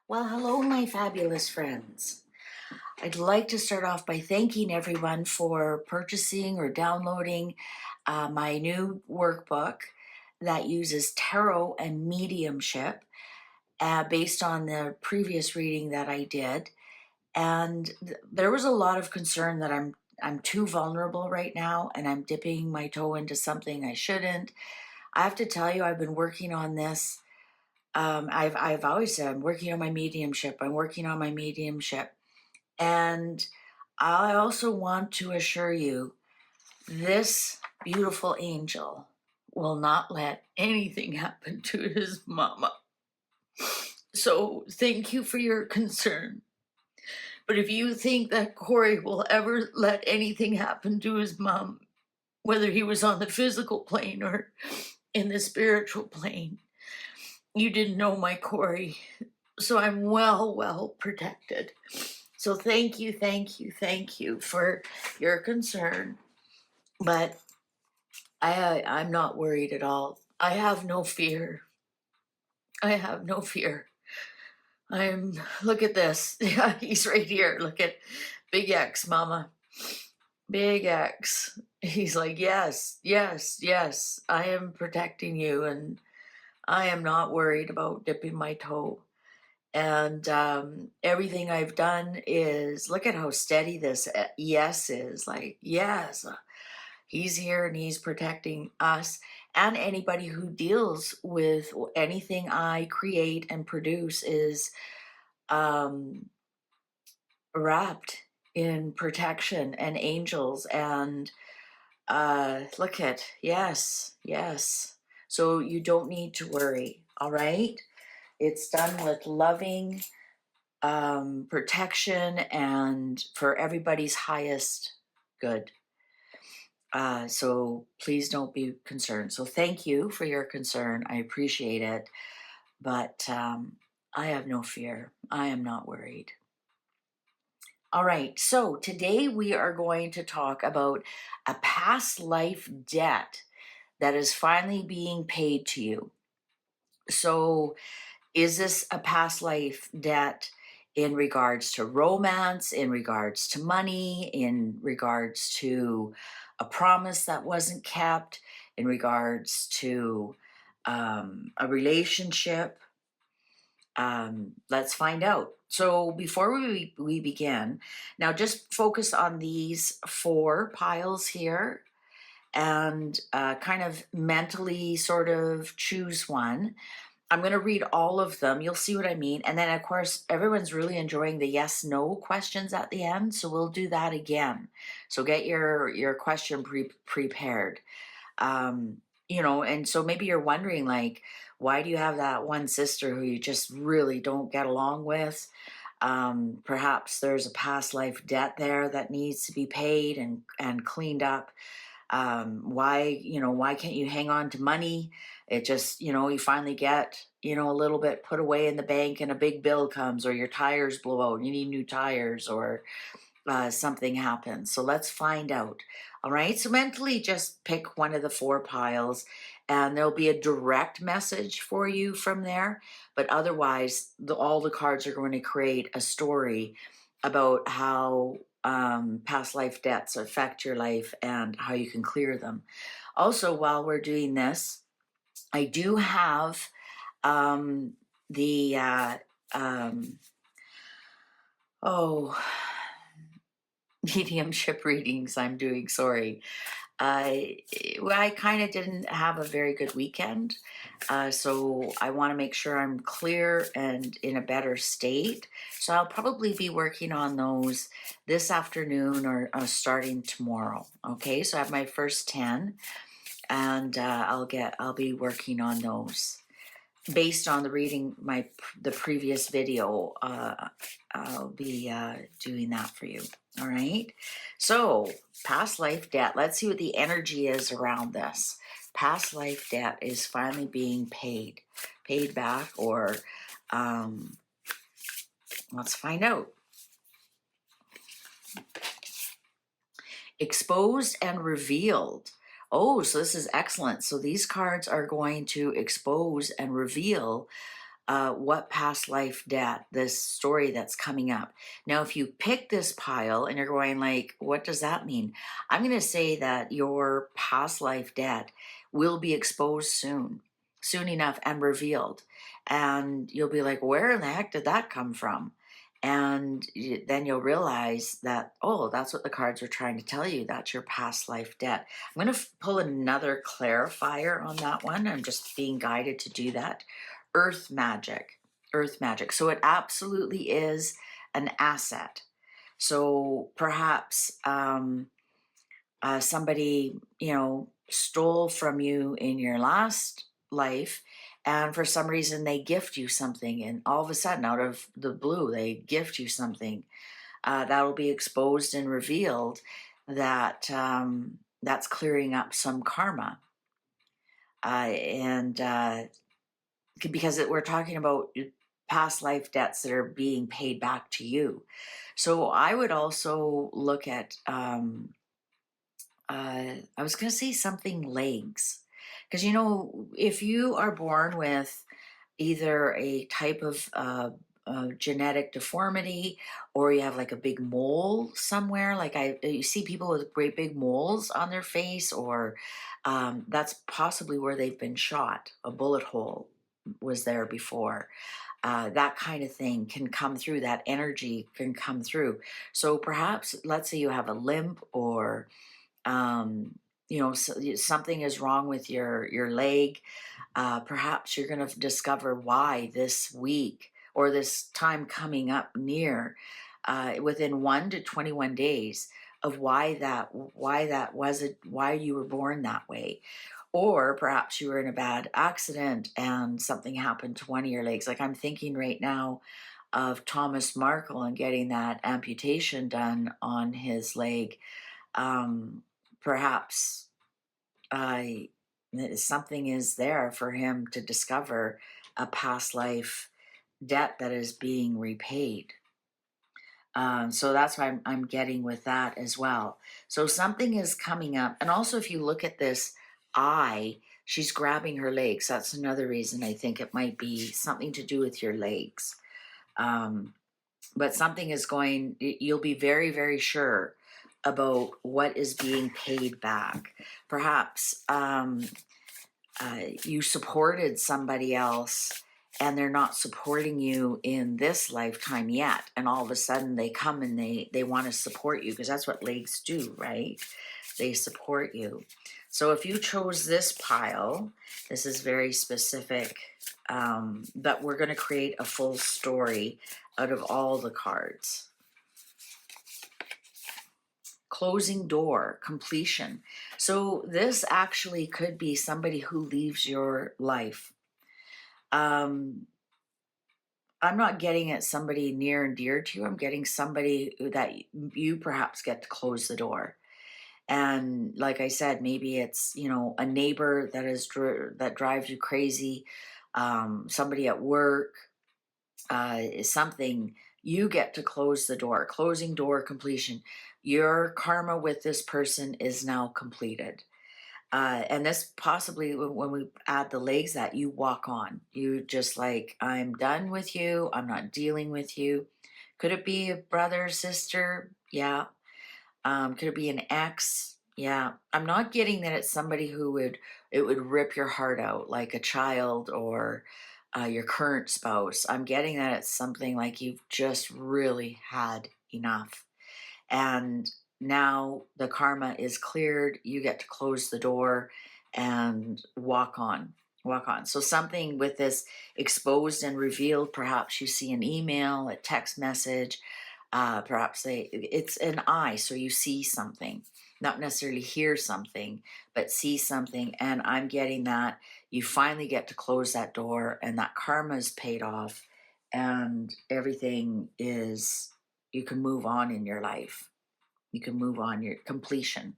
Well, hello, my fabulous friends. I'd like to start off by thanking everyone for purchasing or downloading my new workbook that uses tarot and mediumship based on the previous reading that I did. And there was a lot of concern that I'm too vulnerable right now and I'm dipping my toe into something I shouldn't. I have to tell you, I've been working on this. I've always said I'm working on my mediumship. I'm working on my mediumship. And I also want to assure you this beautiful angel will not let anything happen to his mama. So thank you for your concern. But if you think that Corey will ever let anything happen to his mom, whether he was on the physical plane or in the spiritual plane, you didn't know my Corey. So I'm well protected. So thank you for your concern. But I'm not worried at all. I have no fear. I have no fear. Look at this. Yeah, he's right here. Look at Big X, Mama. Big X. He's like, yes, I am protecting you and I am not worried about dipping my toe. And everything I've done is look at how steady this yes is. Like, yes, he's here and he's protecting us and anybody who deals with anything I create and produce is um, wrapped in protection and angels. And look at, yes. So you don't need to worry, all right? It's done with loving protection and for everybody's highest good. So please don't be concerned. So thank you for your concern. I appreciate it. But I have no fear. I am not worried. All right. So today we are going to talk about a past life debt that is finally being paid to you. So is this a past life debt in regards to romance, in regards to money, in regards to a promise that wasn't kept, in regards to a relationship? Let's find out. So before we begin, now just focus on these four piles here and kind of mentally sort of choose one. I'm going to read all of them. You'll see what I mean. And then, of course, everyone's really enjoying the yes/no questions at the end. So we'll do that again. So get your question prepared. And so maybe you're wondering, like, why do you have that one sister who you just really don't get along with? Perhaps there's a past life debt there that needs to be paid and cleaned up. Why can't you hang on to money? It just, you finally get, a little bit put away in the bank and a big bill comes or your tires blow out and you need new tires or something happens. So let's find out. All right. So mentally just pick one of the four piles and there'll be a direct message for you from there. But otherwise, all the cards are going to create a story about how past life debts affect your life and how you can clear them. Also, while we're doing this, I do have the mediumship readings I'm doing. Sorry. I kind of didn't have a very good weekend. So I want to make sure I'm clear and in a better state. So I'll probably be working on those this afternoon or starting tomorrow. Okay. So I have my first 10 and I'll be working on those based on the reading the previous video. I'll be doing that for you. All right. So past life debt. Let's see what the energy is around this. Past life debt is finally being paid back, or let's find out. Exposed and revealed. Oh, so this is excellent. So these cards are going to expose and reveal what past life debt, this story that's coming up. Now, if you pick this pile and you're going like, what does that mean? I'm going to say that your past life debt will be exposed soon, soon enough, and revealed. And you'll be like, where in the heck did that come from? And then you'll realize that, oh, that's what the cards are trying to tell you. That's your past life debt. I'm going to pull another clarifier on that one. I'm just being guided to do that. Earth magic. Earth magic. So it absolutely is an asset. So perhaps somebody, stole from you in your last life, and for some reason they gift you something, and all of a sudden, out of the blue, they gift you something that will be exposed and revealed. That that's clearing up some karma, and because we're talking about past life debts that are being paid back to you. So I would also look at, I was going to say something legs. Because, if you are born with either a type of genetic deformity, or you have like a big mole somewhere, like you see people with great big moles on their face, or that's possibly where they've been shot. A bullet hole was there before. That kind of thing can come through, that energy can come through. So perhaps, let's say you have a limp, or something is wrong with your leg. Perhaps you're going to discover why this week, or this time coming up near, within 1 to 21 days, of why you were born that way. Or perhaps you were in a bad accident and something happened to one of your legs. Like, I'm thinking right now of Thomas Markle and getting that amputation done on his leg. Perhaps something is there for him to discover, a past life debt that is being repaid. So that's why I'm getting with that as well. So something is coming up. And also, if you look at this eye, she's grabbing her legs. That's another reason I think it might be something to do with your legs. But something is going, you'll be very, very sure about what is being paid back. Perhaps you supported somebody else and they're not supporting you in this lifetime yet. And all of a sudden they come and they want to support you, because that's what legs do, right? They support you. So if you chose this pile, this is very specific, but we're going to create a full story out of all the cards. Closing door, completion. So this actually could be somebody who leaves your life. I'm not getting at somebody near and dear to you. I'm getting somebody that you perhaps get to close the door. And like I said, maybe it's, a neighbor that drives you crazy, somebody at work, something. You get to close the door. Closing door, completion. Your karma with this person is now completed. And this possibly, when we add the legs, that you walk on. You just like, I'm done with you. I'm not dealing with you. Could it be a brother, sister? Yeah. Could it be an ex? Yeah. I'm not getting that it's somebody it would rip your heart out, like a child, or your current spouse. I'm getting that it's something like you've just really had enough. And now the karma is cleared. You get to close the door and walk on. Walk on. So something with this exposed and revealed, perhaps you see an email, a text message, perhaps it's an eye, so you see something, not necessarily hear something, but see something. And I'm getting that you finally get to close that door, and that karma is paid off, and everything is, you can move on in your life. You can move on, your completion.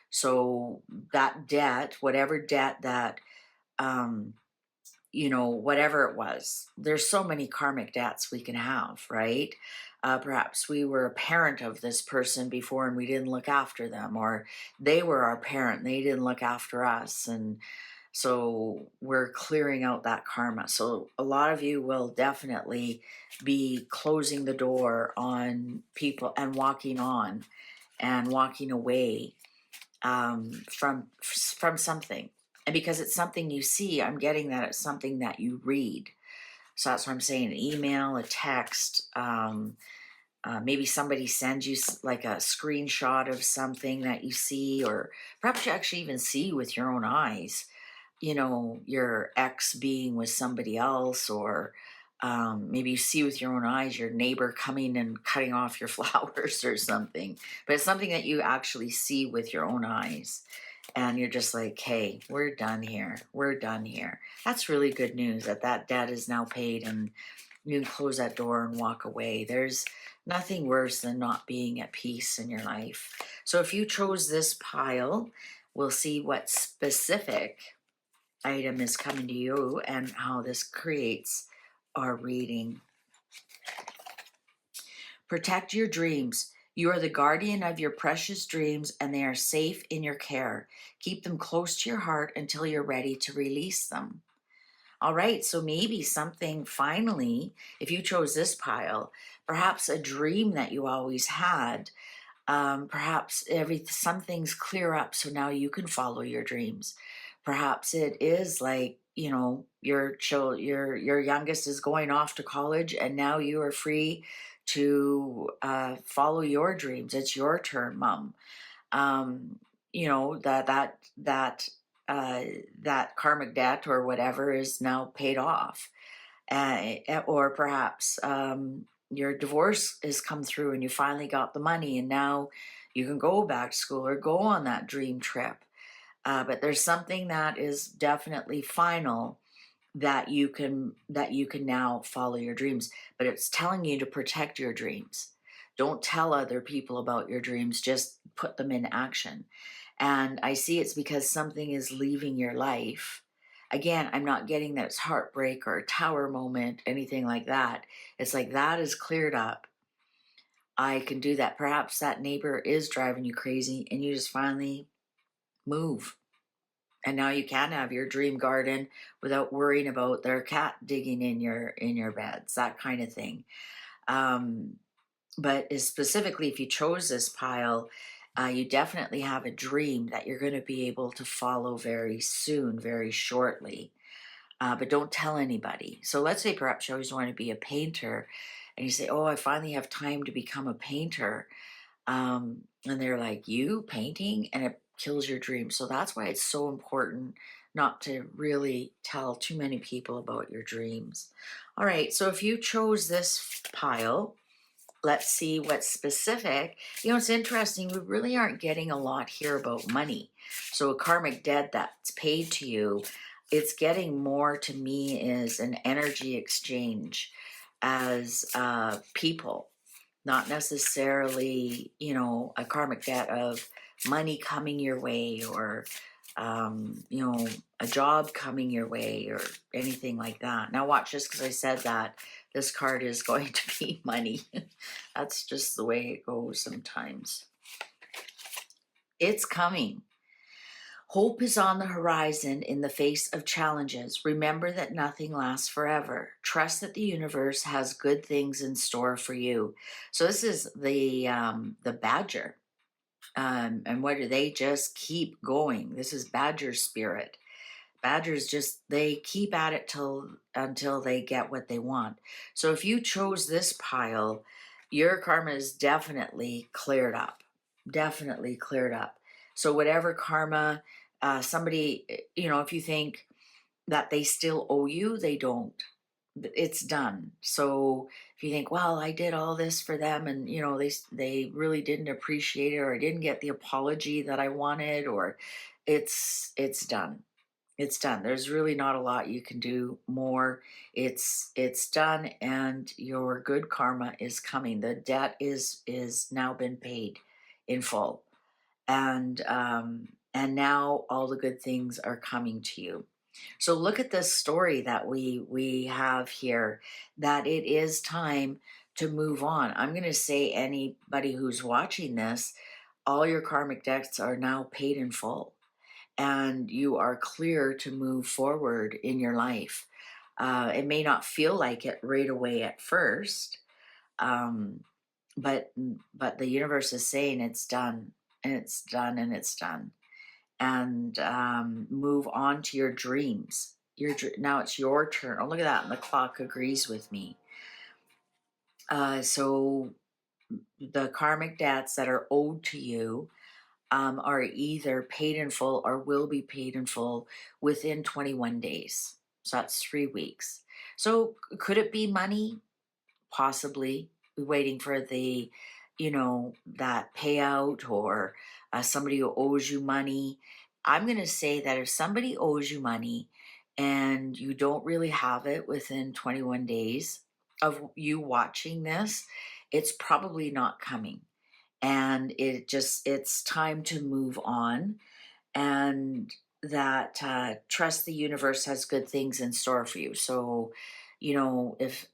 So that debt, whatever debt that, whatever it was, there's so many karmic debts we can have, right? Perhaps we were a parent of this person before and we didn't look after them, or they were our parent and they didn't look after us. And So we're clearing out that karma. So a lot of you will definitely be closing the door on people and walking on and walking away from something. And because it's something you see, I'm getting that it's something that you read. So that's what I'm saying: an email, a text. Maybe somebody sends you like a screenshot of something that you see, or perhaps you actually even see with your own eyes, your ex being with somebody else, or maybe you see with your own eyes your neighbor coming and cutting off your flowers or something. But it's something that you actually see with your own eyes. And you're just like, hey, we're done here. We're done here. That's really good news that debt is now paid, and you can close that door and walk away. There's nothing worse than not being at peace in your life. So if you chose this pile, we'll see what specific item is coming to you and how this creates our reading. Protect your dreams. You are the guardian of your precious dreams, and they are safe in your care. Keep them close to your heart until you're ready to release them. All right, so maybe something finally, if you chose this pile, perhaps a dream that you always had, perhaps some things clear up, so now you can follow your dreams. Perhaps it is like, your youngest is going off to college, and now you are free to follow your dreams. It's your turn, Mom. That karmic debt or whatever is now paid off. Or perhaps your divorce has come through and you finally got the money, and now you can go back to school or go on that dream trip. But there's something that is definitely final, that you can now follow your dreams. But it's telling you to protect your dreams. Don't tell other people about your dreams, just put them in action. And I see it's because something is leaving your life. Again, I'm not getting that it's heartbreak or a tower moment, anything like that. It's like that is cleared up. I can do that. Perhaps that neighbor is driving you crazy and you just finally move. And now you can have your dream garden without worrying about their cat digging in your beds, that kind of thing. Um, but specifically, if you chose this pile, you definitely have a dream that you're going to be able to follow very soon, very shortly. But don't tell anybody. So let's say perhaps you always want to be a painter, and you say, "Oh, I finally have time to become a painter." And they're like, "You painting?" And it kills your dream. So that's why it's so important not to really tell too many people about your dreams. All right, so if you chose this pile, let's see what's specific. It's interesting. We really aren't getting a lot here about money. So a karmic debt that's paid to you, it's getting more to me is an energy exchange as people, not necessarily, a karmic debt of money coming your way, or, a job coming your way or anything like that. Now watch, just because I said that, this card is going to be money. That's just the way it goes sometimes. It's coming. Hope is on the horizon in the face of challenges. Remember that nothing lasts forever. Trust that the universe has good things in store for you. So this is the badger, and what do they just keep going? This is badger spirit. Badgers they keep at it until they get what they want. So if you chose this pile, your karma is definitely cleared up. Definitely cleared up. So whatever karma, somebody, if you think that they still owe you, they don't. It's done. So if you think, well, I did all this for them, and they really didn't appreciate it, or I didn't get the apology that I wanted, or it's done. It's done. There's really not a lot you can do more. It's done, and your good karma is coming. The debt is now been paid in full, and now all the good things are coming to you. So look at this story that we have here. That it is time to move on. I'm going to say anybody who's watching this, all your karmic debts are now paid in full. and you are clear to move forward in your life. It may not feel like it right away at first, um, but the universe is saying it's done, and it's done, and it's done. And move on to your dreams. Now it's your turn. Oh, look at that! And the clock agrees with me. So the karmic debts that are owed to you are either paid in full or will be paid in full within 21 days. So that's 3 weeks. So could it be money? Possibly. Waiting for the, that payout, or somebody who owes you money. I'm going to say that if somebody owes you money and you don't really have it within 21 days of you watching this, it's probably not coming. And it's time to move on, and that trust the universe has good things in store for you. So, if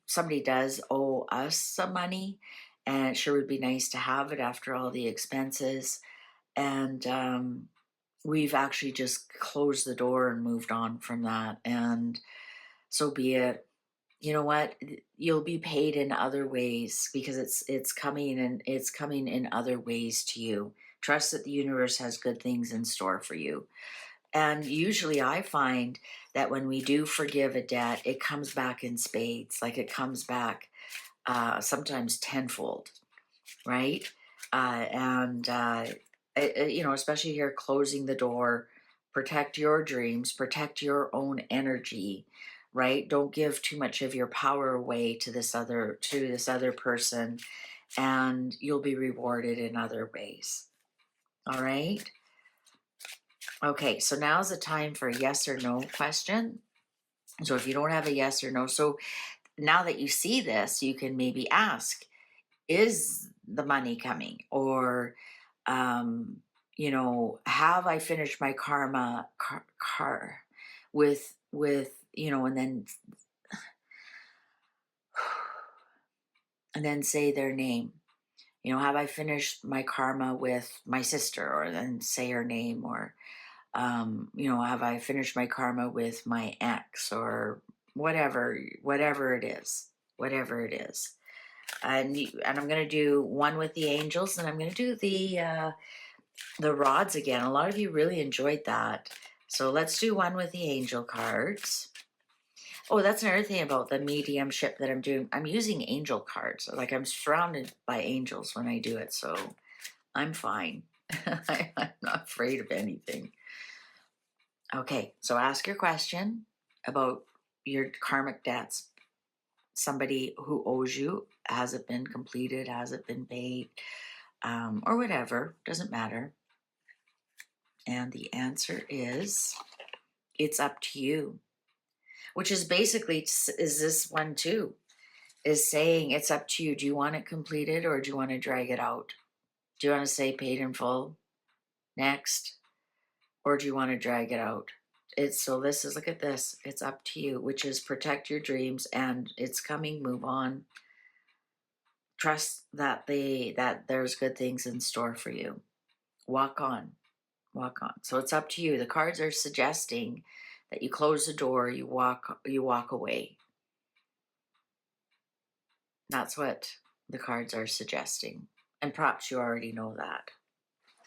somebody does owe us some money, and it sure would be nice to have it after all the expenses, and we've actually just closed the door and moved on from that, and so be it. You know what? You'll be paid in other ways, because it's coming, and it's coming in other ways to you. Trust that the universe has good things in store for you. And usually I find that when we do forgive a debt, it comes back in spades. Like, it comes back sometimes tenfold, right? Especially here, closing the door, protect your dreams, protect your own energy, right? Don't give too much of your power away to this other person, and you'll be rewarded in other ways. All right. Okay, so now's the time for a yes or no question. So if you don't have a yes or no, so now that you see this, you can maybe ask, is the money coming? Or, have I finished my karma with, and then say their name. Have I finished my karma with my sister? Or then say her name. Or, have I finished my karma with my ex? Or whatever it is, And I'm going to do one with the angels, and I'm going to do the rods again. A lot of you really enjoyed that. So let's do one with the angel cards. Oh, that's another thing about the mediumship that I'm doing. I'm using angel cards. Like, I'm surrounded by angels when I do it, so I'm fine. I'm not afraid of anything. Okay, so ask your question about your karmic debts. Somebody who owes you, has it been completed? Has it been paid? Or whatever, doesn't matter. And the answer is, it's up to you. Which is basically, is this one too, is saying it's up to you. Do you want it completed, or do you want to drag it out? Do you want to say paid in full next? Or do you want to drag it out? Look at this. It's up to you, which is protect your dreams, and it's coming, move on. Trust that there's good things in store for you. Walk on. So it's up to you. The cards are suggesting that you close the door, you walk away. That's what the cards are suggesting. And perhaps you already know that.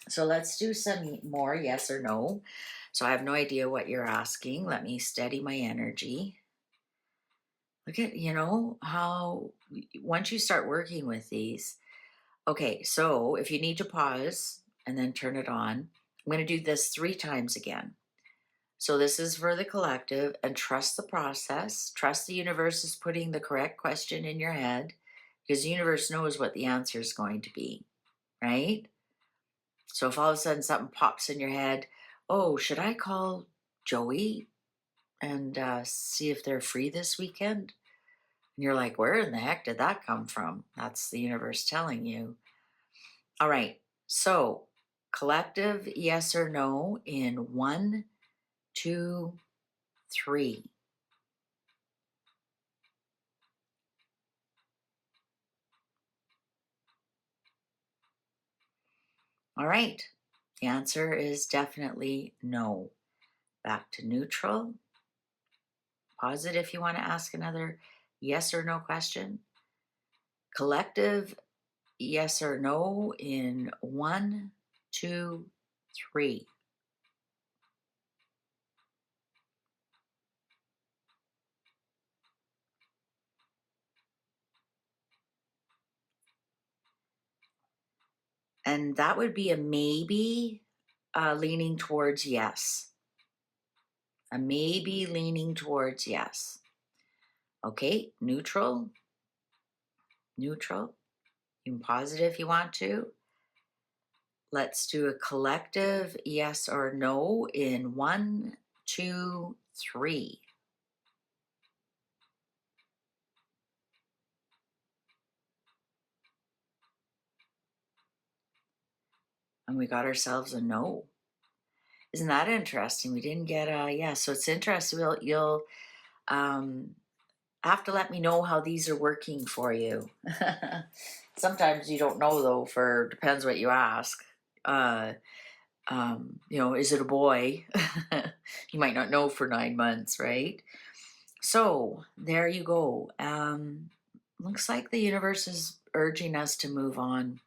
So let's do some more yes or no. So I have no idea what you're asking. Let me steady my energy. Look at, how once you start working with these. Okay, so if you need to pause and then turn it on, I'm going to do this 3 times again. So this is for the collective, and trust the process. Trust the universe is putting the correct question in your head, because the universe knows what the answer is going to be, right? So if all of a sudden something pops in your head, oh, should I call Joey and see if they're free this weekend? And you're like, where in the heck did that come from? That's the universe telling you. All right, so collective yes or no in 1, 2, 3. All right. The answer is definitely no. Back to neutral. Pause it if you want to ask another yes or no question. Collective, yes or no in 1, 2, 3. And that would be a maybe leaning towards yes. A maybe leaning towards yes. Okay, neutral. Neutral. You can pause it if you want to. Let's do a collective yes or no in 1, 2, 3. And we got ourselves a no. Isn't that interesting? We didn't get a yes. So it's interesting. You'll have to let me know how these are working for you. Sometimes you don't know though, depends what you ask. Is it a boy? You might not know for 9 months, right? So there you go. Looks like the universe is urging us to move on.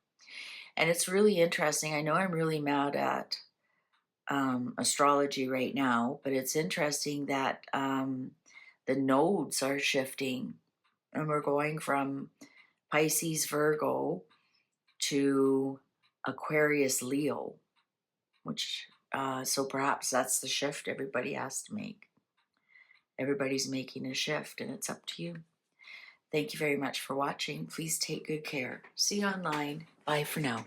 And it's really interesting. I know I'm really mad at astrology right now, but it's interesting that the nodes are shifting and we're going from Pisces, Virgo to Aquarius, Leo, which, so perhaps that's the shift everybody has to make. Everybody's making a shift and it's up to you. Thank you very much for watching. Please take good care. See you online. Bye for now.